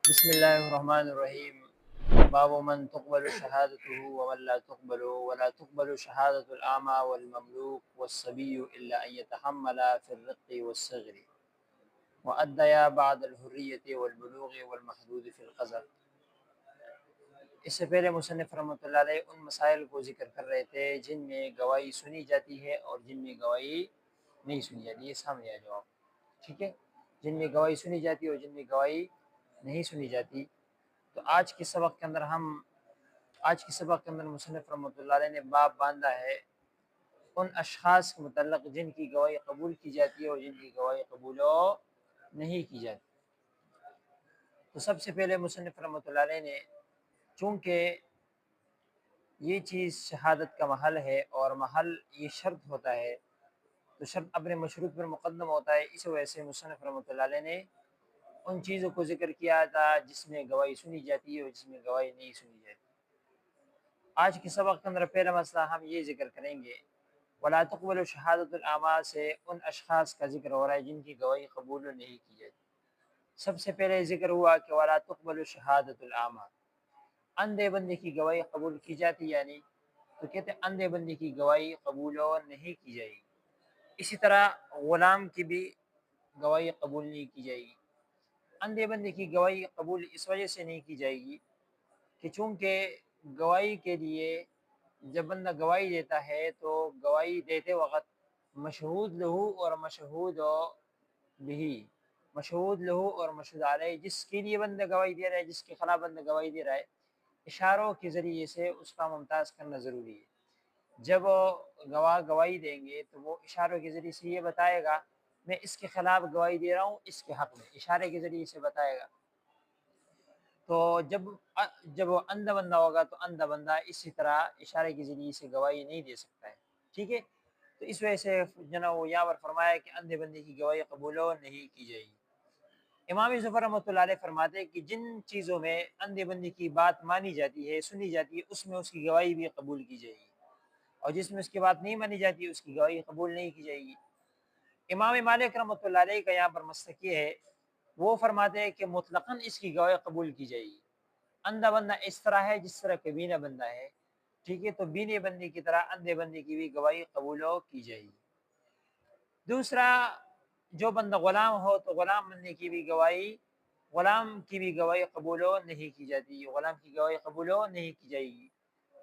بسم الله الرحمن الرحيم. باب من تقبل شهادته ومن لا تقبل ولا تقبل شهادة الأعمى والمملوك والصبي إلا أن يتحمل في الرق والصغر وأديا بعد الحرية والبلوغ والمحدود في القذف. اس سے پہلے مصنف رحمۃ اللہ علیہ ان مسائل کو ذکر کر رہے تھے جن میں گواہی سنی جاتی ہے اور جن میں گواہی نہیں سنی جاتی. یہ سامنے آ جواب. ٹھیک ہے، جن میں گواہی سنی جاتی ہے اور جن میں گواہی نہیں سنی جاتی. تو آج کے سبق کے اندر مصنف رحمۃ اللہ علیہ نے باب باندھا ہے ان اشخاص کے متعلق جن کی گواہی قبول کی جاتی ہے اور جن کی گواہی قبول نہیں کی جاتی. تو سب سے پہلے مصنف رحمۃ اللہ علیہ نے، چونکہ یہ چیز شہادت کا محل ہے اور محل یہ شرط ہوتا ہے تو شرط اپنے مشروط پر مقدم ہوتا ہے، اس وجہ سے مصنف رحمۃ اللہ علیہ نے ان چیزوں کو ذکر کیا تھا جس میں گواہی سنی جاتی ہے اور جس میں گواہی نہیں سنی جاتی. آج کے سبق کے اندر پہلا مسئلہ ہم یہ ذکر کریں گے، ولا تقبل شہادت الاعمى سے ان اشخاص کا ذکر ہو رہا ہے جن کی گواہی قبول نہیں کی جاتی. سب سے پہلے ذکر ہوا کہ ولا تقبل شہادت الاعمى، اندھے بندے کی گواہی قبول کی جاتی یعنی، تو کہتے ہیں اندھے بندے کی گواہی قبول نہیں کی جائے گی. اسی طرح غلام کی بھی گواہی قبول نہیں کی جائے گی. اندھے بندے کی گواہی قبول اس وجہ سے نہیں کی جائے گی کہ چونکہ گواہی کے لیے جب بندہ گواہی دیتا ہے تو گواہی دیتے وقت مشہود لہو اور مشہود بھی، مشہود لہو اور مشہود علیہ، جس کے لیے بندہ گواہی دے رہا ہے، جس کے خلاف بندہ گواہی دے رہا ہے، اشاروں کے ذریعے سے اس کا ممتاز کرنا ضروری ہے. جب گواہ گواہی دیں گے تو وہ اشاروں کے ذریعے سے یہ بتائے گا میں اس کے خلاف گواہی دے رہا ہوں اس کے حق میں، اشارے کے ذریعے سے بتائے گا. تو جب وہ اندھا بندہ ہوگا تو اندھا بندہ اسی طرح اشارے کے ذریعے سے گواہی نہیں دے سکتا ہے. ٹھیک ہے، تو اس وجہ سے جناب وہ یہاں پر فرمایا کہ اندھے بندے کی گواہی قبول نہیں کی جائے گی. امام ظفر رحمۃ اللہ علیہ فرماتے ہیں کہ جن چیزوں میں اندھے بندے کی بات مانی جاتی ہے، سنی جاتی ہے، اس میں اس کی گواہی بھی قبول کی جائے گی، اور جس میں اس کی بات نہیں مانی جاتی اس کی گواہی قبول نہیں کی جائے گی. امام مالک رحمۃ اللہ علیہ کا یہاں پر مسلک یہ ہے، وہ فرماتے ہیں کہ مطلقاً اس کی گواہی قبول کی جائے گی. اندھا بندہ اس طرح ہے جس طرح کہ بینا بندہ ہے. ٹھیک ہے، تو بینے بندے کی طرح اندھے بندے کی بھی گواہی قبول کی جائے گی. دوسرا، جو بندہ غلام ہو تو غلام بندے کی بھی گواہی، غلام کی بھی گواہی قبول نہیں کی جاتی، غلام کی گواہی قبول نہیں کی جائے گی.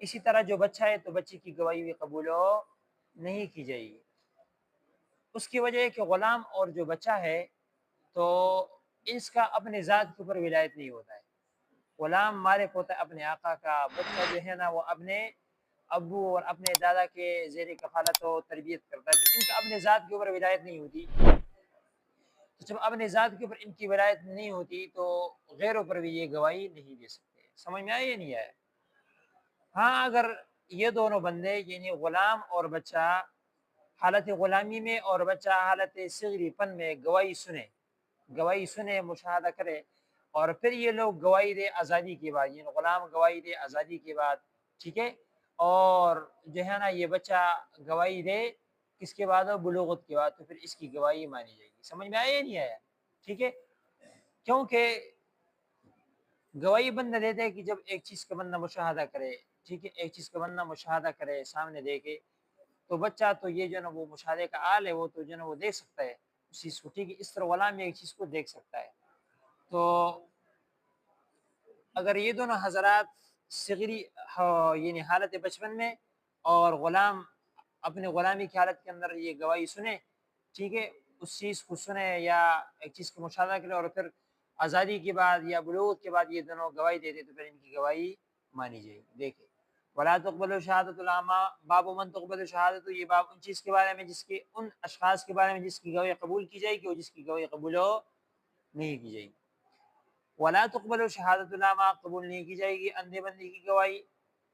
اسی طرح جو بچہ ہے تو بچے کی گواہی بھی قبول نہیں کی جائے گی. اس کی وجہ ہے کہ غلام اور جو بچہ ہے تو اس کا اپنے ذات کے اوپر ولایت نہیں ہوتا ہے. غلام مالک ہوتا ہے اپنے آقا کا، بچہ جو ہے نا وہ اپنے ابو اور اپنے دادا کے زیر کفالت و تربیت کرتا ہے، تو ان کا اپنے ذات کے اوپر ولایت نہیں ہوتی. تو جب اپنے ذات کے اوپر ان کی ولایت نہیں ہوتی تو غیروں پر بھی یہ گواہی نہیں دے سکتے. سمجھ میں آیا یا نہیں آیا؟ ہاں، اگر یہ دونوں بندے یعنی غلام اور بچہ حالت غلامی میں اور بچہ حالت صغری پن میں گواہی سنے مشاہدہ کرے، اور پھر یہ لوگ گواہی دے آزادی کے بعد، یعنی غلام گواہی دے آزادی کے بعد، ٹھیک ہے، اور جو ہے نا یہ بچہ گواہی دے کس کے بعد؟ بلوغت کے بعد، تو پھر اس کی گواہی مانی جائے گی. سمجھ میں آیا یا نہیں آیا؟ ٹھیک ہے، کیونکہ گواہی بندہ دیتے ہے کہ جب ایک چیز کا بندہ مشاہدہ کرے، ٹھیک ہے، ایک چیز کا بندہ مشاہدہ کرے سامنے دیکھے، تو بچہ تو یہ جو نا وہ مشاہدے کا آل ہے، وہ تو جو نا وہ دیکھ سکتا ہے اس چیز کو. ٹھیک ہے، اس طرح غلام میں ایک چیز کو دیکھ سکتا ہے. تو اگر یہ دونوں حضرات صغری یعنی حالت بچپن میں اور غلام اپنے غلامی کی حالت کے اندر یہ گواہی سنے، ٹھیک ہے، اس چیز کو سنے یا ایک چیز کو مشاہدہ کرے، اور پھر آزادی کے بعد یا بلوغت کے بعد یہ دونوں گواہی دیتے تو پھر ان کی گواہی مانی جائے گی. دیکھیں، ولا تقبل شہادت الاعمى، باب من تقبل شہادت، یہ باب ان چیز کے بارے میں جس کے، ان اشخاص کے بارے میں جس کی گواہی قبول کی جائے گی اور جس کی گواہی قبول نہیں کی جائے گی. ولا تقبل شہادت الاعمى، قبول نہیں کی جائے گی اندھے بندے کی گواہی،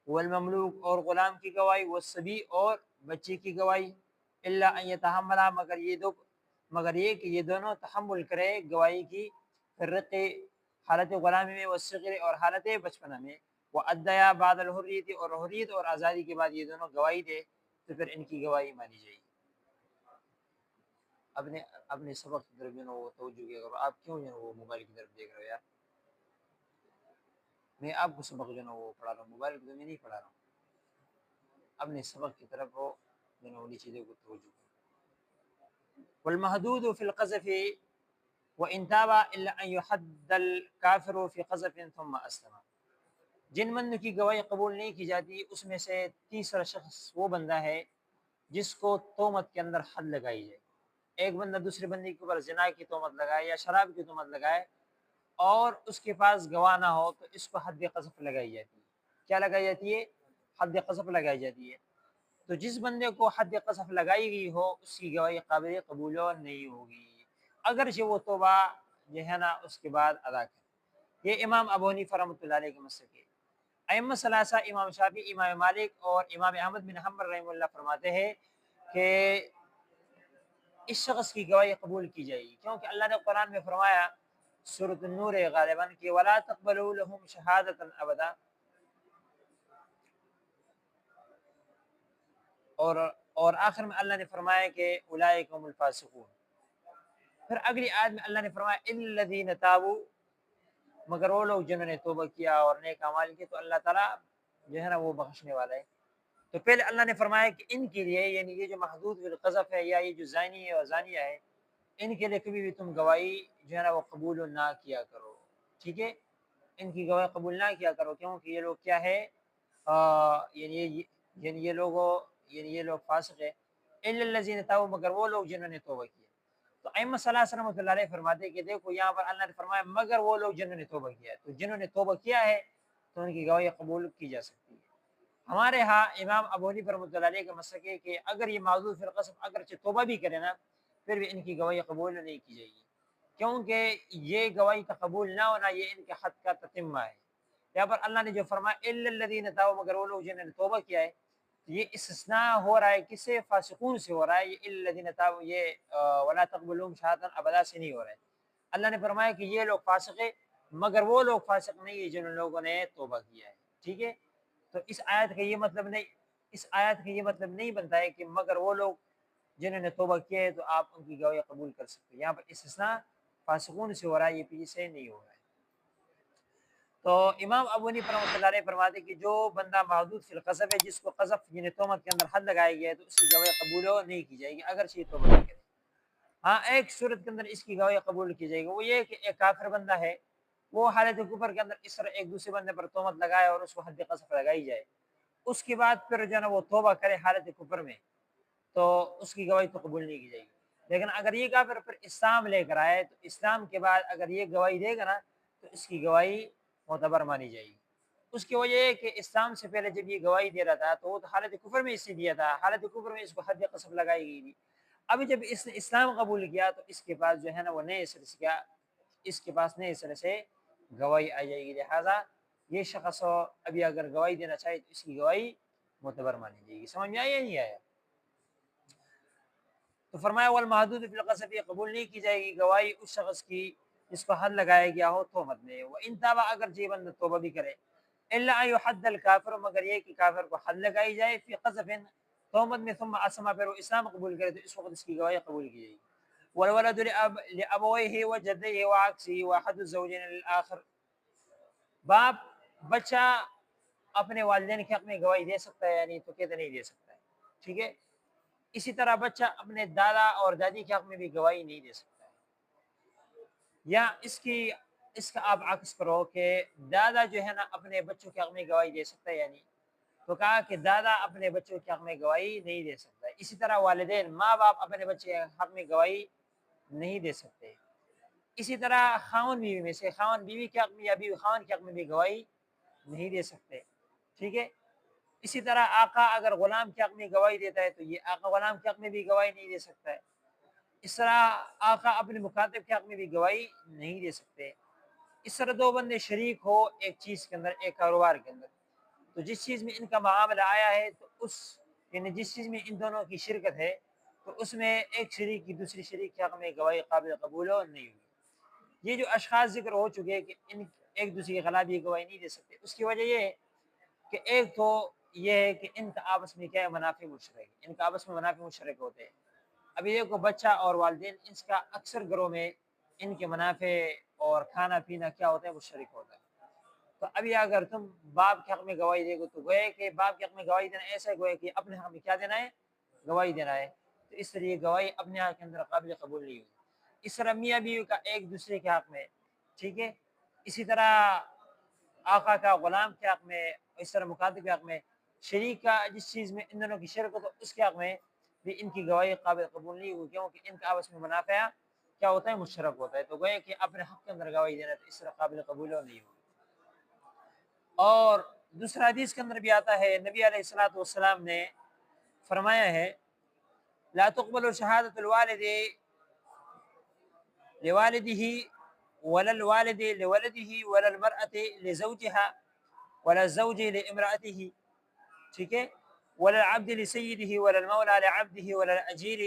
والمملوک اور غلام کی گواہی، والصبی اور بچے کی گواہی، الا ان يتحمل، مگر یہ کہ یہ دونوں تحمل کرے گواہی کی، فرق حالت غلامی میں، والصغر اور حالت بچپنا میں، وادیا بعد الحریت اور حریت اور آزادی کے بعد یہ دونوں گواہی دے تو پھر ان کی گواہی مانی جائے گی. اپنے سبق کی طرف جو ہے وہ توجہ کیا کرو. آپ کیوں جو ہے وہ موبائل کی طرف دیکھ رہے ہو یار؟ میں آپ کو سبق جو ہے نا وہ پڑھا رہا ہوں، موبائل کو تو میں نہیں پڑھا رہا ہوں، اپنے سبق کی طرف وہ جو ہے نا انہیں چیزوں کو توجہ کریں۔ والمحدود فی القذف وان تاب الا ان يحد الكافر في قذف ثم اسلم، جن بندوں کی گواہی قبول نہیں کی جاتی اس میں سے تیسرا شخص وہ بندہ ہے جس کو تہمت کے اندر حد لگائی جائے۔ ایک بندہ دوسرے بندے کے اوپر زنا کی تہمت لگائے یا شراب کی تہمت لگائے اور اس کے پاس گواہ نہ ہو تو اس کو حد قذف لگائی جاتی ہے۔ کیا لگائی جاتی ہے؟ حد قذف لگائی جاتی ہے۔ تو جس بندے کو حد قذف لگائی گئی ہو اس کی گواہی قابل قبول نہیں ہوگی، اگرچہ وہ توبہ جو ہے نا اس کے بعد ادا کرے۔ یہ امام ابو حنیفہ رحمۃ اللہ علیہ کے مسلک ہے۔ ائمہ ثلاثہ امام شافعی، امام مالک اور امام احمد بن حنبل رحمہ اللہ فرماتے ہیں کہ اس شخص کی گواہی قبول کی جائے گی، کیونکہ اللہ نے قرآن میں فرمایا سورۃ النور غالباً کہ ولا تقبلوا لهم شہادۃ ابدا، اور آخر میں اللہ نے فرمایا کہ اولئک هم الفاسقون۔ پھر اگلی آیت میں اللہ نے فرمایا الا الذین تابوا، مگر وہ لوگ جنہوں نے توبہ کیا اور نیک اعمال کیے تو اللہ تعالیٰ جو ہے نا وہ بخشنے والا ہے۔ تو پہلے اللہ نے فرمایا کہ ان کے لیے، یعنی یہ جو محدود بالقذف ہے یا یہ جو زانی ہے اور زانیہ ہے، ان کے لیے کبھی بھی تم گواہی جو ہے نا وہ قبول نہ کیا کرو، ٹھیک ہے؟ ان کی گواہی قبول نہ کیا کرو، کیونکہ یہ لوگ کیا ہے، یعنی یہ لوگ فاسق ہے۔ الا الذین تابوا، مگر وہ لوگ جنہوں نے توبہ کی۔ تو ائمہ ثلاثہ رحمۃ اللہ علیہ فرماتے ہیں کہ دیکھو یہاں پر اللہ نے فرمایا مگر وہ لوگ جنہوں نے توبہ کیا ہے، تو جنہوں نے توبہ کیا ہے تو ان کی گواہی قبول کی جا سکتی ہے۔ ہمارے ہاں امام ابو حنیفہ رحمۃ اللہ علیہ کا مسلک ہے کہ اگر یہ معذور فی القذف اگرچہ توبہ بھی کرے نا پھر بھی ان کی گواہی قبول نہیں کی جائے گی، کیونکہ یہ گواہی کا قبول نہ ہونا یہ ان کے حد کا تتمہ ہے۔ یہاں پر اللہ نے جو فرمایا الا الذین تابوا، مگر وہ لوگ جنہوں نے توبہ کیا ہے، یہ استثناء ہو رہا ہے، کس سے؟ فاسقون سے ہو رہا ہے۔ یہ الا الذین تابوا، یہ ولا تقبلوا شہادۃ ابدا سے نہیں ہو رہا ہے۔ اللہ نے فرمایا کہ یہ لوگ فاسق ہے، مگر وہ لوگ فاسق نہیں ہے جن لوگوں نے توبہ کیا ہے، ٹھیک ہے؟ تو اس آیت کا یہ مطلب نہیں، اس آیت کا یہ مطلب نہیں بنتا ہے کہ مگر وہ لوگ جنہوں نے توبہ کیا ہے تو آپ ان کی گواہی قبول کر سکتے ہیں۔ یہاں پر استثناء فاسقون سے ہو رہا ہے، یہ پیچھے سے نہیں ہو رہا ہے۔ تو امام ابو حنیفہ رحمۃ اللہ علیہ فرماتے ہیں کہ جو بندہ محدود فی القذف ہے، جس کو قذف یعنی تہمت کے اندر حد لگایا گیا ہے، تو اس کی گواہی قبول نہیں کی جائے گی اگرچہ یہ توبہ بھی کرے۔ ہاں ایک صورت کے اندر اس کی گواہی قبول کی جائے گی، وہ یہ کہ ایک کافر بندہ ہے، وہ حالت کفر کے اندر اس طرح ایک دوسرے بندے پر تہمت لگائے اور اس کو حد قذف لگائی جائے، اس کے بعد پھر جو ہے نا وہ توبہ کرے حالت کفر میں، تو اس کی گواہی تو قبول نہیں کی جائے گی۔ لیکن اگر یہ کافر پھر اسلام لے کر آئے تو اسلام کے بعد اگر یہ گواہی دے گا نا تو اس کی گواہی معتبر مانی جائے گی۔ اس کی وجہ یہ ہے کہ اسلام سے پہلے جب یہ گواہی دے رہا تھا تو وہ تو حالت کفر میں اس سے دیا تھا، حالت کفر میں اس کو حد قذف لگائی گئی تھی۔ ابھی جب اس نے اسلام قبول کیا تو اس کے پاس جو ہے نا وہ نئے سرے سے کیا، اس کے پاس نئے سرے سے گواہی آ جائے گی، لہٰذا یہ شخص ابھی اگر گواہی دینا چاہے تو اس کی گواہی معتبر مانی جائے گی۔ سمجھ میں آیا یا نہیں آیا؟ تو فرمایا والمحدود فی القذف، یہ قبول نہیں کی جائے گی گواہی اس شخص کی جس کو حد لگایا گیا ہو تہمت میں، وان تاب، اگر جی بندہ توبہ بھی کرے، الا ان يحد الکافر، مگر یہ کہ کافر کو حد لگائی جائے فی قذف تہمت میں، ثم اسلم، پھر وہ اسلام قبول کرے تو اس وقت اس کی گواہی قبول کی جائے گی۔ والولد لابویہ وجدیہ وعکسہ واحد الزوجین للآخر، باپ بچہ اپنے والدین کے حق میں گواہی دے سکتا ہے، یعنی تو کہتے نہیں دے سکتا ہے، ٹھیک ہے؟ اسی طرح بچہ اپنے دادا اور دادی کے حق میں بھی گواہی نہیں دے سکتا ہے، یا اس کا آپ عکس کرو کہ دادا جو ہے نا اپنے بچوں کے حق میں گواہی دے سکتا ہے، یعنی تو کہا کہ دادا اپنے بچوں کے حق میں گواہی نہیں دے سکتا ہے۔ اسی طرح والدین، ماں باپ اپنے بچے کے حق میں گواہی نہیں دے سکتے۔ اسی طرح خاون بیوی میں سے خاون بیوی کے حق میں یا بیوی خاون کے حق میں بھی گواہی نہیں دے سکتے، ٹھیک ہے؟ اسی طرح آقا اگر غلام کے حق میں گواہی دیتا ہے تو یہ آقا غلام کے حق میں بھی گواہی نہیں دے سکتا ہے۔ اس طرح آقا اپنے مخاطب کے حق میں بھی گواہی نہیں دے سکتے۔ اس طرح دو بندے شریک ہو ایک چیز کے اندر، ایک کاروبار کے اندر، تو جس چیز میں ان کا معاملہ آیا ہے تو اس، یعنی جس چیز میں ان دونوں کی شرکت ہے تو اس میں ایک شریک کی دوسری شریک کے حق میں گواہی قابل قبول ہو نہیں ہوگی۔ یہ جو اشخاص ذکر ہو چکے کہ ان ایک دوسرے کے خلاف یہ گواہی نہیں دے سکتے، اس کی وجہ یہ ہے کہ ایک تو یہ ہے کہ ان کا آپس میں کیا ہے، منافع مشترک، ان کا آپس میں منافع مشترک ہوتے ہیں۔ ابھی دیکھو بچہ اور والدین، اس کا اکثر گھروں میں ان کے منافع اور کھانا پینا کیا ہوتا ہے، مشترک ہوتا ہے۔ تو ابھی اگر تم باپ کے حق میں گواہی دے گو تو گویا کہ باپ کے حق میں گواہی دینا ایسا گویا کہ اپنے حق میں کیا دینا ہے؟ گواہی دینا ہے. تو اس طرح یہ گواہی اپنے حق کے اندر قابل قبول نہیں ہوگی. اس طرح میاں بیوی کا ایک دوسرے کے حق میں، ٹھیک ہے، اسی طرح آقا کا غلام کے حق میں، اس طرح مکاتب کے حق میں، شریک کا جس چیز میں ان دونوں کی شرکت ہو اس کے حق میں بھی ان کی گواہی قابل قبول نہیں ہوگی، کیونکہ ان کا آپس میں منافع کیا ہوتا ہے؟ مشترک ہوتا ہے. تو گویا کہ اپنے حق کے اندر گواہی دینا تو اس طرح قابل قبول نہیں ہوگی. اور دوسرا حدیث کے اندر بھی آتا ہے، نبی علیہ الصلوۃ والسلام نے فرمایا ہے لا تقبل شہادت الوالد لوالده ولا الوالد لولده ولا المرأة لزوجها ولا الزوج لامرأته، ٹھیک ہے، ولا العبد لسيده ولا المولى لعبده ولا الأجير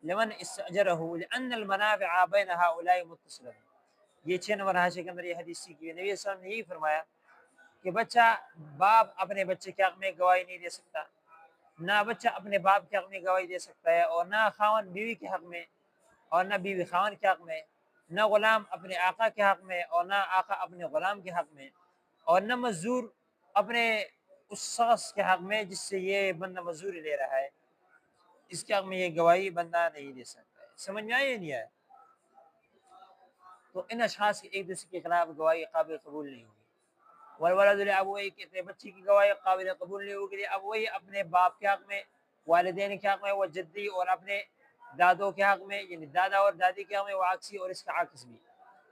لمن استأجره لأن المنافع بين هؤلاء متصلة. یہ 6 نمبر حاشیے کے اندر یہ حدیث کی ہے. نبی صلی اللہ علیہ وسلم نے یہی فرمایا کہ بچہ باپ اپنے بچے کے حق میں گواہی نہیں دے سکتا، نہ بچہ اپنے باپ کے حق میں گواہی دے سکتا ہے، اور نہ خاوند بیوی کے حق میں، اور نہ بیوی خاوند کے حق میں، نہ غلام اپنے آقا کے حق میں، اور نہ آقا اپنے غلام کے حق میں، اور نہ مزدور اپنے اس شخص کے حق میں جس سے یہ بندہ مزدوری لے رہا ہے، اس کے حق میں یہ گواہی بندہ نہیں دے سکتا ہے. سمجھ میں آیا نہیں آیا؟ تو ان اشخاص کی ایک دوسرے کے خلاف گواہی قابل قبول نہیں ہوگی. والولد لابویہ، کہتے ہیں بچے کی گواہی قابل قبول نہیں ہوگی ابویہ اپنے باپ کے حق میں، والدین کے حق میں، وہ جدی اور اپنے دادوں کے حق میں، یعنی دادا اور دادی کے حق میں، وہ عکسی اور اس کا عکس بھی،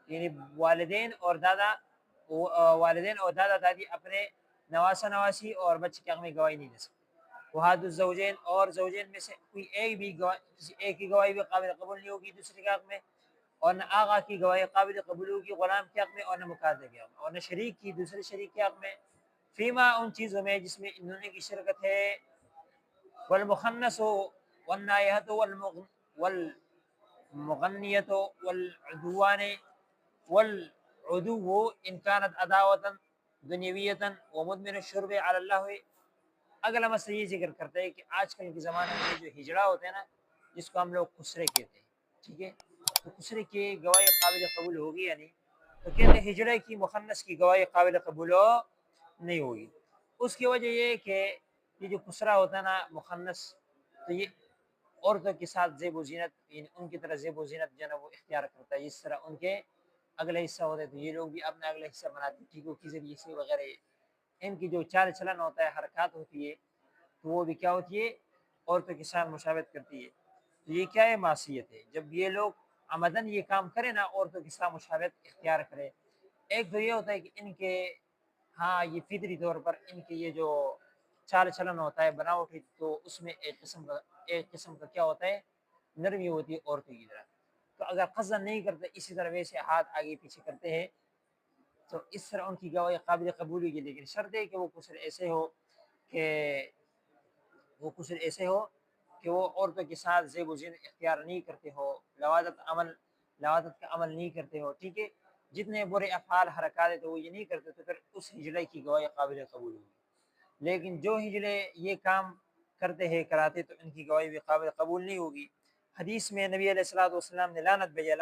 یعنی والدین اور دادا دادی اپنے نواسا نواسی اور بچے کے حق میں گواہی نہیں دے سکتے. وحاد الزوجین، اور زوجین میں سے کوئی ایک بھی کسی ایک کی گواہی بھی قابل قبول نہیں ہوگی دوسرے کے حق میں، اور نہ آقا کی گواہی قابل قبول ہوگی غلام کے حق میں، اور نہ مکاتب کے حق میں، اور نہ شریک کی دوسرے شریک کے حق میں، فیما ان چیزوں میں جس میں ان دونوں کی شرکت ہے. والمخنث والنائحۃ والمغنیۃ والعدوان والعدو ان كانت عداوة دنیویۃ ومدمن الشرب علی اللہ. اگلا مسئلہ یہ ذکر کرتا ہے کہ آج کل کے زمانے میں جو ہجڑا ہوتے ہیں نا، جس کو ہم لوگ خسرے کہتے ہیں، ٹھیک ہے، تو خسرے کی گواہی قابل قبول ہوگی یا نہیں؟ تو کہتے ہیں ہجڑے کی مخنث کی گواہی قابل قبول نہیں ہوگی. اس کی وجہ یہ ہے کہ یہ جو خسرا ہوتا ہے نا مخنث، تو یہ عورتوں کے ساتھ زیب و زینت، یعنی ان کی طرح زیب و زینت جو ہے نا وہ اختیار کرتا ہے، اس طرح ان کے اگلا حصہ ہوتا ہے تو یہ لوگ بھی اپنا اگلا حصہ بناتے ہیں ٹھیکوں کے ذریعے سے وغیرہ. ان کی جو چال چلن ہوتا ہے، حرکات ہوتی ہے، تو وہ بھی کیا ہوتی ہے؟ عورتوں کے ساتھ مشابہت کرتی ہے. تو یہ کیا ہے؟ معصیت ہے. جب یہ لوگ عمدن یہ کام کرے نا، عورتوں کے ساتھ مشابہت اختیار کرے. ایک تو یہ ہوتا ہے کہ ان کے ہاں یہ فطری طور پر ان کے یہ جو چال چلن ہوتا ہے بناوٹی، تو اس میں ایک قسم کا کیا ہوتا ہے؟ نرمی ہوتی ہے عورتوں کی طرح. تو اگر قصدن نہیں کرتے اسی طرح ویسے ہاتھ آگے پیچھے کرتے ہیں تو اس طرح ان کی گواہی قابل قبول ہوگی، لیکن شرط ہے کہ وہ قصر ایسے ہو کہ وہ عورتوں کے ساتھ زیب و زینت اختیار نہیں کرتے ہو، لواطت کا عمل نہیں کرتے ہو، ٹھیک ہے، جتنے برے افعال حرکات ہے تو وہ یہ نہیں کرتے، تو پھر اس ہجڑے کی گواہی قابل قبول ہوگی. لیکن جو ہجڑے یہ کام کرتے ہیں کراتے تو ان کی گواہی بھی قابل قبول نہیں ہوگی. حدیث میں نبی علیہ الصلوۃ والسلام نے لعنت بھیجا،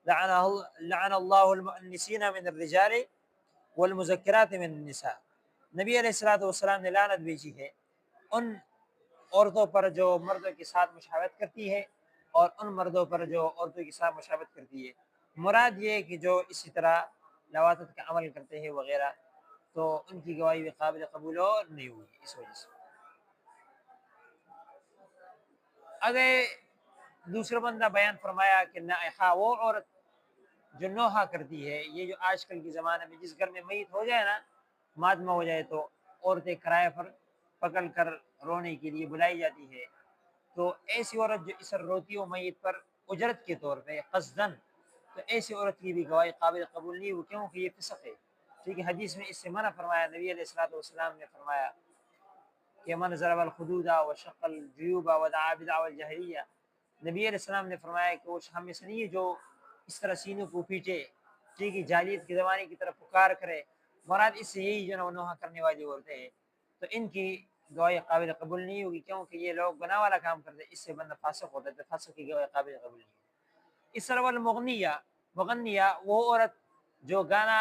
لعن اللہ المؤنسین من الرجال والمذکرات من النساء. نبی علیہ الصلوۃ والسلام نے لعنت بھیجی ہے ان عورتوں پر جو مردوں کے ساتھ مشابہت کرتی ہے، اور ان مردوں پر جو عورتوں کے ساتھ مشابہت کرتی ہے. مراد یہ ہے کہ جو اسی طرح لواطت کا عمل کرتے ہیں وغیرہ، تو ان کی گواہی بھی قابل قبول نہیں ہوگی. اس وجہ سے اگر دوسرا بندہ بیان فرمایا کہ نائحہ وہ عورت جو نوحہ کرتی ہے، یہ جو آج کل کے زمانے میں جس گھر میں میت ہو جائے نا، ماتما ہو جائے، تو عورتیں کرائے پر پکڑ کر رونے کے لیے بلائی جاتی ہے. تو ایسی عورت جو اس روتی ہو میت پر اجرت کے طور پہ قصدن، تو ایسی عورت کی بھی گواہی قابل قبول نہیں ہو، کیونکہ یہ فسق ہے. ٹھیک ہے، حدیث میں اس سے منع فرمایا. نبی علیہ الصلوۃ والسلام نے فرمایا کہ من ضرب الخدود وشق الجیوب ودعا بدعوى الجاہلیہ. نبی علیہ السلام نے فرمایا کہ وہ ہم میں سے نہیں ہے جو اس طرح سینوں کو پیٹے، ٹھیک ہے، جاہلیت کے زمانے کی طرف پکار کرے. مراد اس سے یہی جو ہے نوحہ کرنے والی عورتیں ہیں، تو ان کی گواہی قابل قبول نہیں ہوگی، کیونکہ یہ لوگ گناہ والا کام کرتے ہیں، اس سے بندہ فاسق ہوتا ہے، تو فاسق کی گواہی قابل قبول نہیں ہوگی. اس طرح والمغنیہ، مغنیہ وہ عورت جو گانا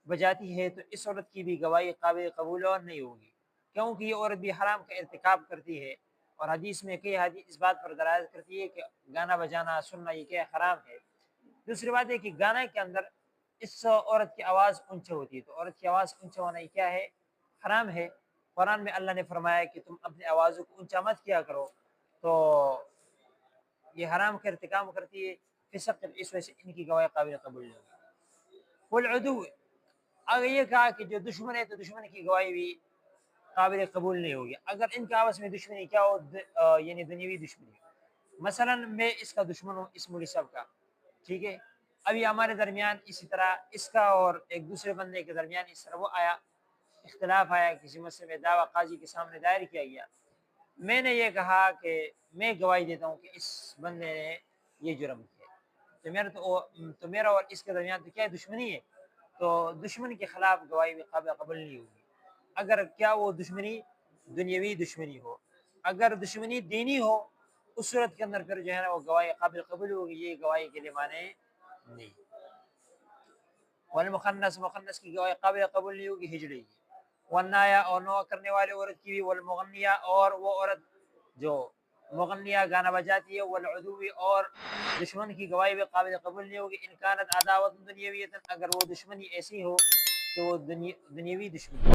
بجاتی ہے تو اس عورت کی بھی گواہی قابل قبول اور نہیں ہوگی، کیونکہ یہ عورت بھی حرام کا ارتکاب کرتی ہے، اور حدیث میں کئی حدیث اس بات پر دلالت کرتی ہے کہ گانا بجانا سننا یہ کیا حرام ہے۔ دوسری بات ہے کہ گانا کے اندر اس عورت کی آواز اونچا ہوتی ہے، تو عورت کی آواز اونچا ہونا یہ کیا ہے؟ حرام ہے۔ قرآن میں اللہ نے فرمایا کہ تم اپنی آوازوں کو اونچا مت کیا کرو، تو یہ حرام کا ارتکاب کرتی ہے، فسق، اس وجہ سے ان کی گواہی قابل قبول نہیں ہوگی۔ والعدو، اگر یہ کہا کہ جو دشمن ہے تو دشمن کی گواہی بھی قابل قبول نہیں ہوگی، اگر ان کے آپس میں دشمنی کیا ہو، یعنی دنیوی دشمنی، مثلا میں اس کا دشمن ہوں، اس مولوی صاحب کا، ٹھیک ہے، ابھی ہمارے درمیان اسی طرح اس کا اور ایک دوسرے بندے کے درمیان اس طرح وہ آیا، اختلاف آیا، کسی مسئلے میں دعویٰ قاضی کے سامنے دائر کیا گیا، میں نے یہ کہا کہ میں گواہی دیتا ہوں کہ اس بندے نے یہ جرم کیا، تو میرا اور اس کے درمیان تو کیا دشمنی ہے، تو دشمن کے خلاف گواہی بھی قابل قبول نہیں ہوگی، اگر کیا وہ دشمنی دنیاوی دشمنی ہو، اگر دشمنی دینی ہو اس صورت کے اندر پھر جو ہے نا وہ گواہی قابل قبول ہوگی، یہ گواہی کے لیے مانے نہیں۔ والمخنث، مخنث کی گواہی قابل قبول نہیں ہوگی، ہجڑی کی۔ والنایا، اور نو کرنے والے عورت کی بھی، والمغنیہ، اور وہ عورت جو مغنیہ گانا بجاتی ہے، والعدوی، اور دشمن کی گواہی بھی قابل قبول نہیں ہوگی، ان کانت عداوت دنیاویت، اگر وہ دشمنی ایسی ہو کہ وہ دنیاوی دشمنی